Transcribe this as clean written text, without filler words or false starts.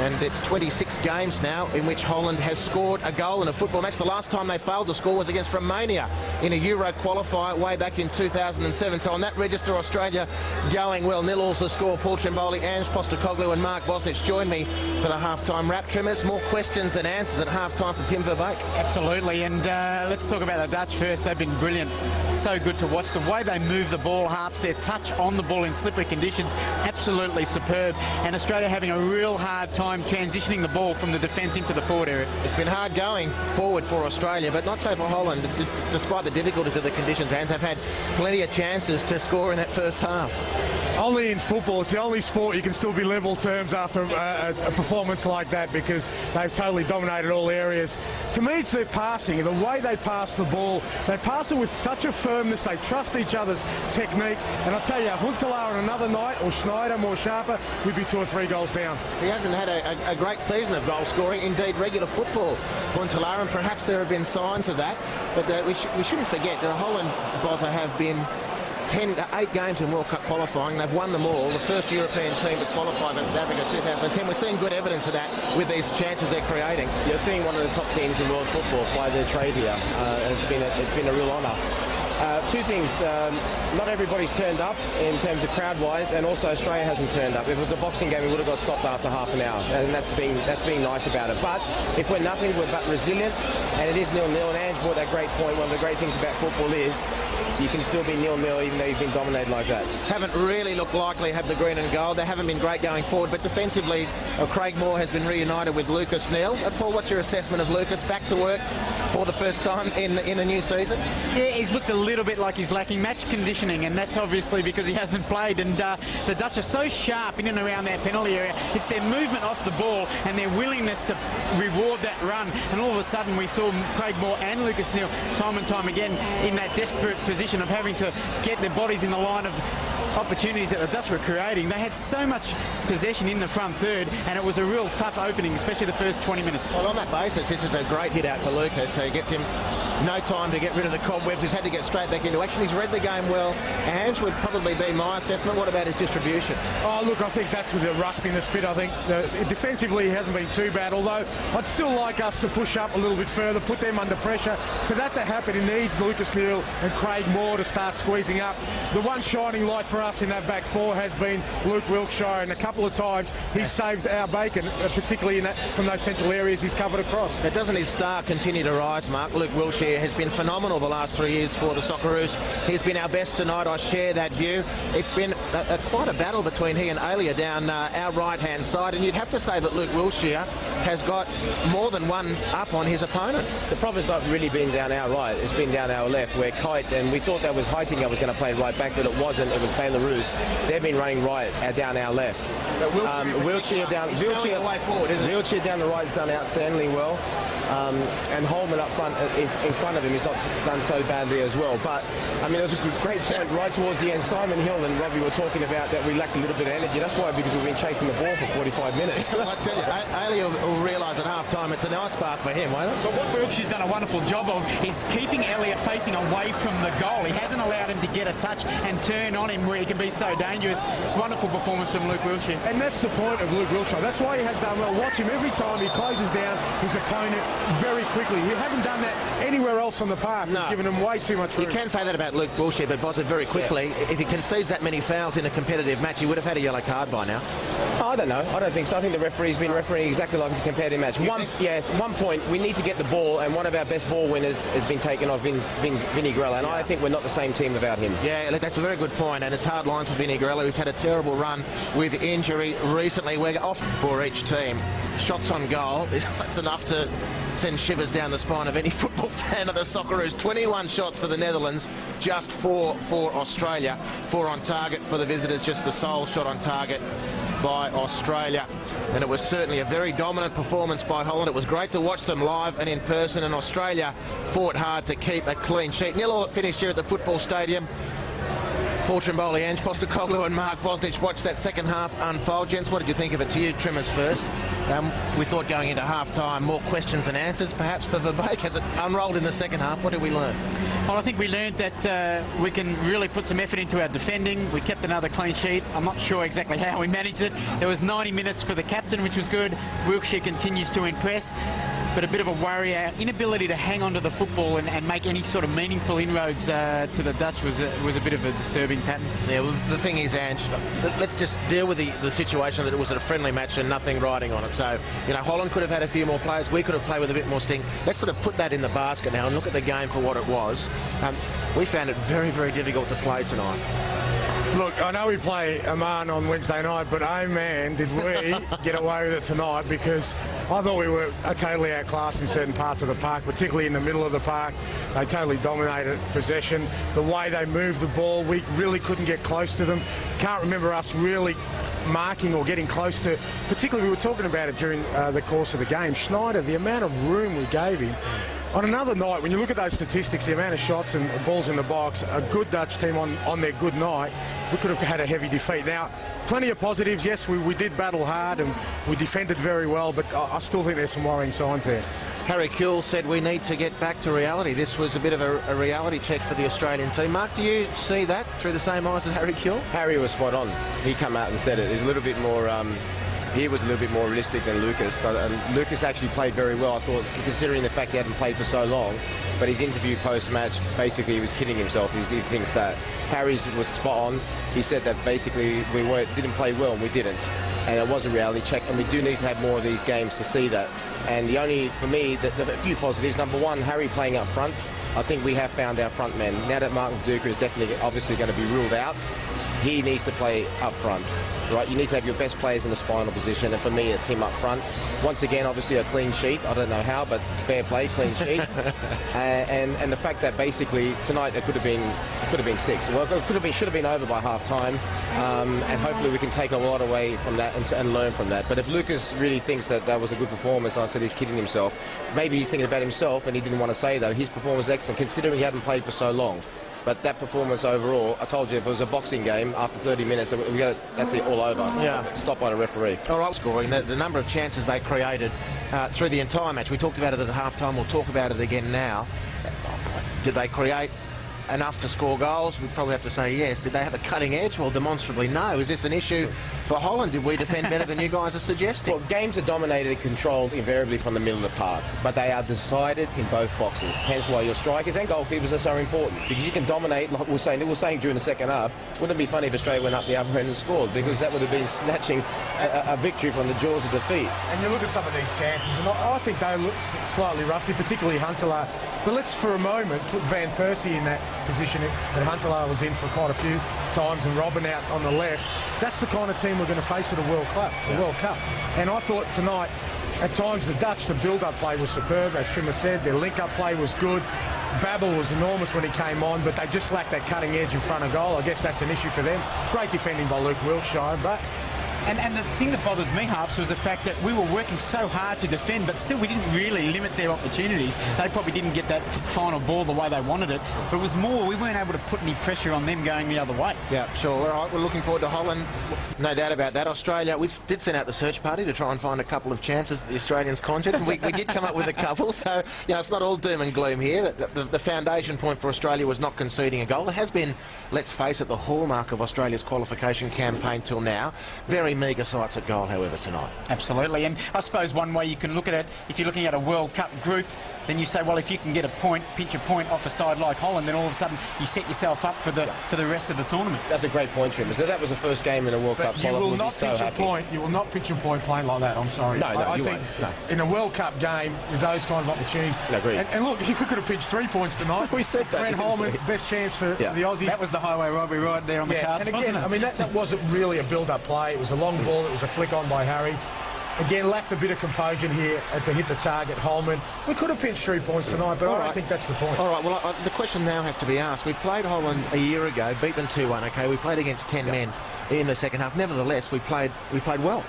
And it's 26 games now in which Holland has scored a goal in a football match. The last time they failed to score was against Romania in a Euro qualifier way back in 2007. So on that register, Australia going well. Nil also score. Paul Trimboli, Ange Postecoglou and Mark Bosnich join me for the half-time wrap. Trimmers, more questions than answers at half-time for Tim Verbeek. Absolutely, and let's talk about the Dutch first. They've been brilliant. So good to watch. The way they move the ball, Harps, their touch on the ball in slippery conditions, absolutely superb. And Australia having a real hard time transitioning the ball from the defence into the forward area. It's been hard going forward for Australia, but not so for Holland. Despite the difficulties of the conditions, Hans, they've had plenty of chances to score in that first half. Only in football, it's the only sport you can still be level terms after a performance like that, because they've totally dominated all areas. To me, it's their passing, the way they pass the ball. They pass it with such a firmness, they trust each other's technique. And I tell you, Huntelaar on another night, or Schneider more sharper, we'd be 2 or 3 goals down. He hasn't had a great season of goal scoring, indeed regular football, Huntelaar, and perhaps there have been signs of that. But we shouldn't forget that Holland, Bozza, have been 8 games in World Cup qualifying. They've won them all. The first European team to qualify versus Africa 2010. We're seeing good evidence of that with these chances they're creating. You're seeing one of the top teams in world football play their trade here. It's been a real honour. 2 things. Not everybody's turned up in terms of crowd-wise, and also Australia hasn't turned up. If it was a boxing game, we would have got stopped after half an hour, and that's being nice about it. But if we're nothing, we're but resilient, and it is 0-0. And Ange brought that great point. One of the great things about football is you can still be 0-0 even though you've been dominated like that. Haven't really looked likely to have the green and gold. They haven't been great going forward, but defensively, Craig Moore has been reunited with Lucas Neal. Paul, what's your assessment of Lucas back to work for the first time in a new season? Yeah, he's looked a little bit like he's lacking match conditioning, and that's obviously because he hasn't played. And the Dutch are so sharp in and around their penalty area. It's their movement off the ball and their willingness to reward that run. And all of a sudden, we saw Craig Moore and Lucas Neal time and time again in that desperate position of having to get their bodies in the line of opportunities that the Dutch were creating. They had so much possession in the front third, and it was a real tough opening, especially the first 20 minutes. Well, on that basis, this is a great hit out for Lucas, so he gets him no time to get rid of the cobwebs. He's had to get straight back into action. He's read the game well. Ange would probably be my assessment. What about his distribution? Oh, look, I think that's with the rustiness bit. I think defensively he hasn't been too bad, although I'd still like us to push up a little bit further, put them under pressure. For that to happen, it needs Lucas Neal and Craig Moore to start squeezing up. The one shining light for us in that back four has been Luke Wilkshire, and a couple of times he's saved our bacon, particularly from those central areas he's covered across. Now, doesn't his star continue to rise, Mark? Luke Wilkshire has been phenomenal the last 3 years for the Socceroos. He's been our best tonight. I share that view. It's been quite a battle between he and Alia down our right-hand side, and you'd have to say that Luke Wilkshire has got more than one up on his opponent. The problem's not really been down our right, it's been down our left, where Kite, and we thought that was Heitinga was going to play right back, but it wasn't. It was Belarus. They've been running right down our left. Wilkshire down the right has done outstandingly well. And Holman up front, in front of him, has not done so badly as well. But, I mean, there was a great point right towards the end. Simon Hill and Robbie were talking about that we lacked a little bit of energy. That's why, because we've been chasing the ball for 45 minutes. Well, I tell you, Alia will realise at half-time it's a nice bath for him, won't it? But what Wilkshire's done a wonderful job of is keeping Elliott facing away from the goal. He hasn't allowed him to get a touch and turn on him where he can be so dangerous. Wonderful performance from Luke Wilkshire. And that's the point of Luke Wilkshire. That's why he has done well. Watch him every time he closes down his opponent very quickly. We haven't done that anywhere else on the park. No. We've given him way too much room. You can say that about Luke Wilkshire, but Bozza, very quickly, if he concedes that many fouls in a competitive match, he would have had a yellow card by now. I don't know. I don't think so. I think the referee's been refereeing exactly like it's a competitive match. One point, we need to get the ball, and one of our best ball winners has been taken off, Vinny Grella, and I think we're not the same team without him. Yeah, look, that's a very good point, and it's hard lines for Vinny Grella, who's had a terrible run with injury recently. We're off for each team. Shots on goal, that's enough to send shivers down the spine of any football fan of the Socceroos. 21 shots for the Netherlands, just 4 for Australia. 4 on target for the visitors, just the sole shot on target by Australia. And it was certainly a very dominant performance by Holland. It was great to watch them live and in person, and Australia fought hard to keep a clean sheet. 0-0 finished here at the football stadium. Paul Trimboli, Ange Postecoglou and Mark Bosnich watched that second half unfold. Gents, what did you think of it? To you, Trimmers first. We thought going into half-time, more questions than answers, perhaps, for Verbeek. Has it unrolled in the second half? What did we learn? Well, I think we learned that we can really put some effort into our defending. We kept another clean sheet. I'm not sure exactly how we managed it. There was 90 minutes for the captain, which was good. Wiltshire continues to impress. But a bit of a worry, our inability to hang on to the football and make any sort of meaningful inroads to the Dutch was a bit of a disturbing pattern. Yeah, well, the thing is, Ange, let's just deal with the situation that it was a friendly match and nothing riding on it. So, you know, Holland could have had a few more players. We could have played with a bit more sting. Let's sort of put that in the basket now and look at the game for what it was. We found it very, very difficult to play tonight. Look, I know we play Oman on Wednesday night, but oh man, did we get away with it tonight, because I thought we were totally outclassed in certain parts of the park, particularly in the middle of the park. They totally dominated possession. The way they moved the ball, we really couldn't get close to them. Can't remember us really marking or getting close to, particularly we were talking about it during the course of the game. Schneider, the amount of room we gave him. On another night, when you look at those statistics, the amount of shots and balls in the box, a good Dutch team on their good night, we could have had a heavy defeat. Now, plenty of positives. Yes, we did battle hard and we defended very well, but I still think there's some worrying signs there. Harry Kewell said we need to get back to reality. This was a bit of a reality check for the Australian team. Mark, do you see that through the same eyes as Harry Kewell? Harry was spot on. He came out and said it. There's a little bit more... he was a little bit more realistic than Lucas. And Lucas actually played very well, I thought, considering the fact he hadn't played for so long. But his interview post-match, basically, he was kidding himself. He thinks that Harry's was spot on. He said that basically we didn't play well, and we didn't. And it was a reality check, and we do need to have more of these games to see that. And the only, for me, a few positives. Number one, Harry playing up front. I think we have found our front men. Now that Martin Viduka is definitely, obviously going to be ruled out, he needs to play up front, right? You need to have your best players in the spinal position, and for me, it's him up front. Once again, obviously a clean sheet. I don't know how, but fair play, clean sheet. And the fact that basically tonight it could have been 6. Well, it should have been over by half time, and hopefully we can take a lot away from that and learn from that. But if Lucas really thinks that was a good performance, and I said he's kidding himself, maybe he's thinking about himself and he didn't want to say that. His performance was excellent, considering he hadn't played for so long. But that performance overall, I told you, if it was a boxing game, after 30 minutes, that's it, all over. Yeah. Stopped by the referee. All right, scoring. The number of chances they created through the entire match. We talked about it at half-time. We'll talk about it again now. Did they create enough to score goals? We'd probably have to say yes. Did they have a cutting edge? Well, demonstrably no. Is this an issue for Holland? Did we defend better than you guys are suggesting? Well, games are dominated and controlled invariably from the middle of the park, but they are decided in both boxes. Hence why your strikers and goalkeepers are so important, because you can dominate. Like we were saying during the second half, wouldn't it be funny if Australia went up the other end and scored? Because that would have been snatching a victory from the jaws of defeat. And you look at some of these chances, and I think they look slightly rusty, particularly Huntelaar. But let's, for a moment, put Van Persie in that position that Huntelaar was in for quite a few times, and Robin out on the left. That's the kind of team we're going to face at the World Cup. And I thought tonight, at times, the Dutch, the build-up play was superb, as Trimmer said. Their link-up play was good. Babel was enormous when he came on, but they just lacked that cutting edge in front of goal. I guess that's an issue for them. Great defending by Luke Wiltshire, but... And the thing that bothered me, Harps, was the fact that we were working so hard to defend, but still we didn't really limit their opportunities. They probably didn't get that final ball the way they wanted it, but it was more we weren't able to put any pressure on them going the other way. Yeah, sure. All right, we're looking forward to Holland. No doubt about that. Australia, we did send out the search party to try and find a couple of chances that the Australians conjured, and we did come up with a couple, so it's not all doom and gloom here. The foundation point for Australia was not conceding a goal. It has been, let's face it, the hallmark of Australia's qualification campaign till now. Very meagre sights at goal, however, tonight. Absolutely, and I suppose one way you can look at it, if you're looking at a World Cup group, then you say, well, if you can get a point, pinch a point off a side like Holland, then all of a sudden you set yourself up for the rest of the tournament. That's a great point, Trim. So that was the first game in a World Cup. You will not pinch a point. You will not pinch a point playing like that. I'm sorry. No, I think in a World Cup game with those kind of opportunities. Agreed. And look, he could have pinched 3 points tonight. We said that. Brent Holman, best chance for the Aussies. That was the highway robbery right there on the cards, and again, wasn't it? I mean, that wasn't really a build-up play. It was a long ball. It was a flick on by Harry. Again, lacked a bit of composure here to hit the target, Holman. We could have pinched 3 points tonight, but I don't think that's the point. All right, well, the question now has to be asked. We played Holland a year ago, beat them 2-1, okay? We played against 10 men in the second half. Nevertheless, we played well.